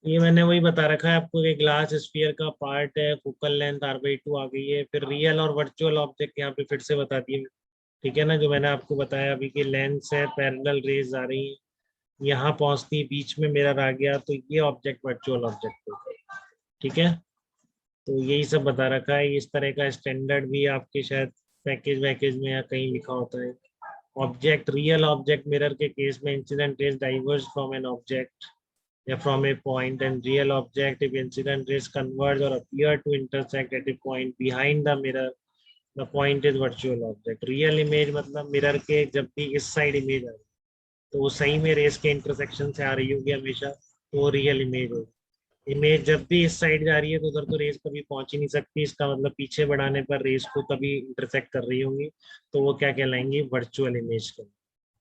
ये मैंने वही बता रखा है आपको कि ग्लास स्फीयर का पार्ट है, फोकल लेंथ r/2 आ गई है, फिर रियल और वर्चुअल ऑब्जेक्ट यहाँ पे फिर से बता दिए। ठीक है ना, जो मैंने आपको बताया अभी कि लेंस है, पैरेलल रेज आ रही है, यहाँ पहुंचती है, बीच में मिरर आ गया, तो ये ऑब्जेक्ट वर्चुअल ऑब्जेक्ट होगा। ठीक है, तो यही सब बता रखा है। इस तरह का स्टैंडर्ड भी आपके शायद पैकेज वैकेज में या कहीं लिखा होता है। ऑब्जेक्ट, रियल ऑब्जेक्ट मिरर के केस में incident raise diverge from an object या from a point, and real object if incident rays converge or appear to intersect at a point behind the mirror, the point is virtual object। Real image मतलब mirror के जब भी इस side image आ रही है तो वो सही में रेस के इंटरसेक्शन से आ रही होगी हमेशा, तो वो रियल इमेज होगी। इमेज जब भी इस साइड जा रही है तो उधर तो रेस कभी पहुंच ही नहीं सकती, इसका मतलब पीछे बढ़ाने पर रेस को कभी इंटरसेक्ट कर रही होंगी, तो वो क्या कहलाएंगी, वर्चुअल इमेज के।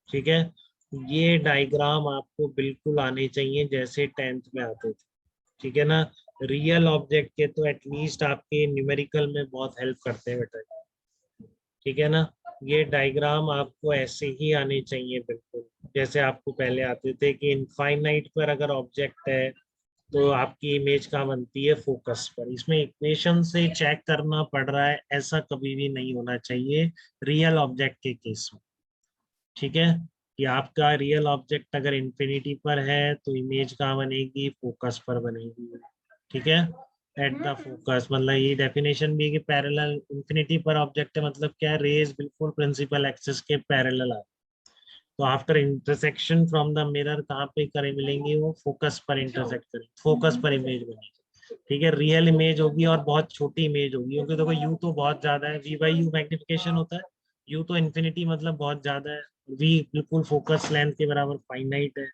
ठीक है, ये डायग्राम आपको बिल्कुल आने चाहिए जैसे 10th में आते थे। ठीक है ना, रियल ऑब्जेक्ट के तो एटलीस्ट आपके न्यूमेरिकल में बहुत हेल्प करते हैं बेटा। ठीक है ना, ये डायग्राम आपको ऐसे ही आने चाहिए बिल्कुल जैसे आपको पहले आते थे कि इनफाइनाइट पर अगर ऑब्जेक्ट है तो आपकी इमेज कहाँ बनती है, फोकस पर। इसमें इक्वेशन से चेक करना पड़ रहा है, ऐसा कभी भी नहीं होना चाहिए रियल ऑब्जेक्ट के केस में। ठीक है, कि आपका रियल ऑब्जेक्ट अगर इंफिनिटी पर है तो इमेज कहाँ बनेगी, फोकस पर बनेगी। ठीक है, एट द फोकस मतलब ये डेफिनेशन भी है कि पैरेलल इंफिनिटी पर ऑब्जेक्ट है, मतलब क्या, रेज बिल्कुल प्रिंसिपल एक्सिस के पैरेलल आ। तो after intersection from the mirror कहाँ पे करे मिलेंगी, वो फोकस पर इंटरसेक्ट करें, फोकस पर इमेज बनेगी। ठीक है, रियल इमेज होगी और बहुत छोटी इमेज होगी, क्योंकि देखो यू तो बहुत ज्यादा है, वी बाई यू मैग्निफिकेशन होता है, यू तो इन्फिनिटी मतलब बहुत ज्यादा है, वी बिल्कुल फोकस लेंथ के बराबर फाइनाइट है,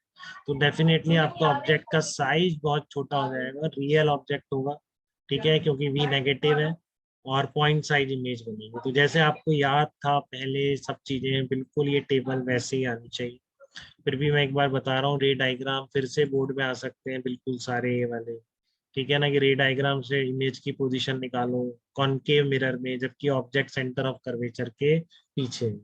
तो डेफिनेटली आपका ऑब्जेक्ट का साइज बहुत छोटा हो जाएगा, रियल ऑब्जेक्ट होगा। ठीक है, क्योंकि वी नेगेटिव है और पॉइंट साइज इमेज बनेगी। तो जैसे आपको याद था पहले सब चीजें, बिल्कुल ये टेबल वैसे ही आनी चाहिए। फिर भी मैं एक बार बता रहा हूँ, रे डायग्राम फिर से बोर्ड में आ सकते हैं बिल्कुल सारे ये वाले। ठीक है ना, कि रे डायग्राम से इमेज की पोजीशन निकालो कॉनकेव मिरर में, जबकि ऑब्जेक्ट सेंटर ऑफ कर्वेचर के पीछे है।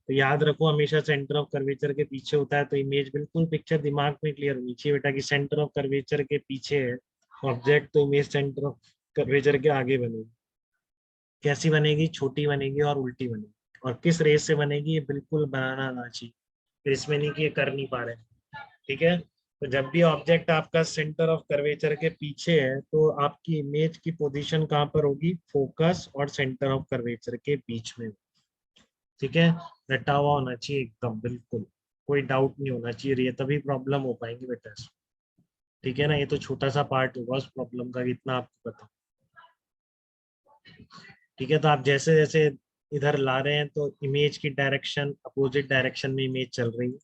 तो याद रखो हमेशा सेंटर ऑफ कर्वेचर के पीछे होता है, तो इमेज बिल्कुल पिक्चर दिमाग में क्लियर होनी चाहिए बेटा कि सेंटर ऑफ कर्वेचर के पीछे है ऑब्जेक्ट, तो इमेज सेंटर ऑफ कर्वेचर के आगे बनेगी। कैसी बनेगी, छोटी बनेगी और उल्टी बनेगी, और किस रेस से बनेगी ये बिल्कुल बनाना आना चाहिए। फिर इसमें नहीं कि ये कर नहीं पा रहे। ठीक है, तो जब भी ऑब्जेक्ट आपका सेंटर ऑफ कर्वेचर के पीछे है तो आपकी इमेज की पोजीशन कहाँ पर होगी, फोकस और सेंटर ऑफ कर्वेचर के बीच में। ठीक है, रटा हुआ होना चाहिए एकदम बिल्कुल, कोई डाउट नहीं होना चाहिए, ये तभी प्रॉब्लम हो पाएंगे बेटा। ठीक है ना, ये तो छोटा सा पार्ट होगा उस प्रॉब्लम का, इतना आपको पता। ठीक है, तो आप जैसे जैसे इधर ला रहे हैं तो इमेज की डायरेक्शन अपोजिट डायरेक्शन में इमेज चल रही है।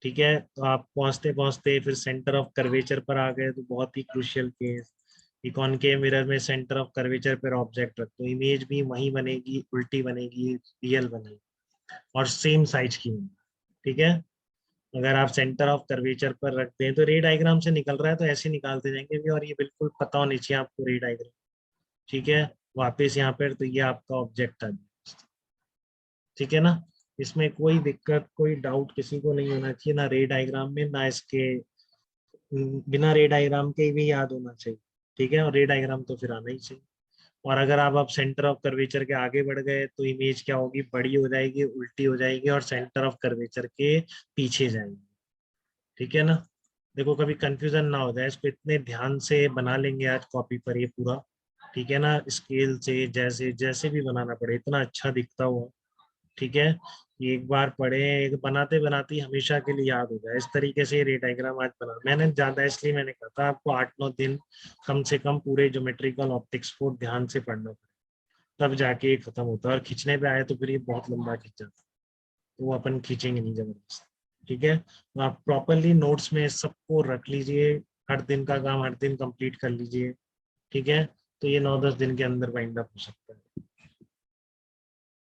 ठीक है, तो आप पहुंचते पहुंचते फिर सेंटर ऑफ कर्वेचर पर आ गए, तो बहुत ही क्रूशियल केस, कॉनकेव मिरर में सेंटर ऑफ कर्वेचर पर ऑब्जेक्ट रख तो इमेज भी वही बनेगी, उल्टी बनेगी, रियल बनेगी और सेम साइज की बनेगी। ठीक है, अगर आप सेंटर ऑफ कर्वेचर पर रखते हैं तो रे डायग्राम से निकल रहा है तो ऐसे निकालते जाएंगे भी, और ये बिल्कुल पता होनी चाहिए आपको रे डायग्राम। ठीक है, वापस यहाँ पर तो ये आपका ऑब्जेक्ट है। ठीक है ना, इसमें कोई दिक्कत कोई डाउट किसी को नहीं होना चाहिए, ना रे डायग्राम में ना इसके, बिना रे डायग्राम के भी याद होना चाहिए। ठीक है, और रे डायग्राम तो फिर आना ही चाहिए। और अगर आप सेंटर ऑफ कर्वेचर के आगे बढ़ गए तो इमेज क्या होगी, बड़ी हो जाएगी, उल्टी हो जाएगी और सेंटर ऑफ कर्वेचर के पीछे जाएगी। ठीक है ना, देखो कभी कंफ्यूजन ना हो जाए, इसको इतने ध्यान से बना लेंगे आज कॉपी पर ये पूरा। ठीक है ना, स्केल से जैसे जैसे भी बनाना पड़े, इतना अच्छा दिखता हुआ। ठीक है, ये एक बार पढ़े, एक बनाते बनाते ही हमेशा के लिए याद हो जाए, इस तरीके से रे डायग्राम आज बना मैंने ज्यादा, इसलिए मैंने कहा था आपको 8-9 दिन कम से कम पूरे ज्योमेट्रिकल ऑप्टिक्स को ध्यान से पढ़ना पड़े, तब जाके ये खत्म होता है, और खींचने पे आए तो फिर ये बहुत लंबा खींच जाता है, तो वो अपन खींचेंगे नहीं जबरदस्त। ठीक है, तो आप प्रॉपरली नोट्स में सबको रख लीजिए, हर दिन का काम हर दिन कंप्लीट कर लीजिए। ठीक है, तो ये 9-10 दिन के अंदर वाइंड अप हो सकता है।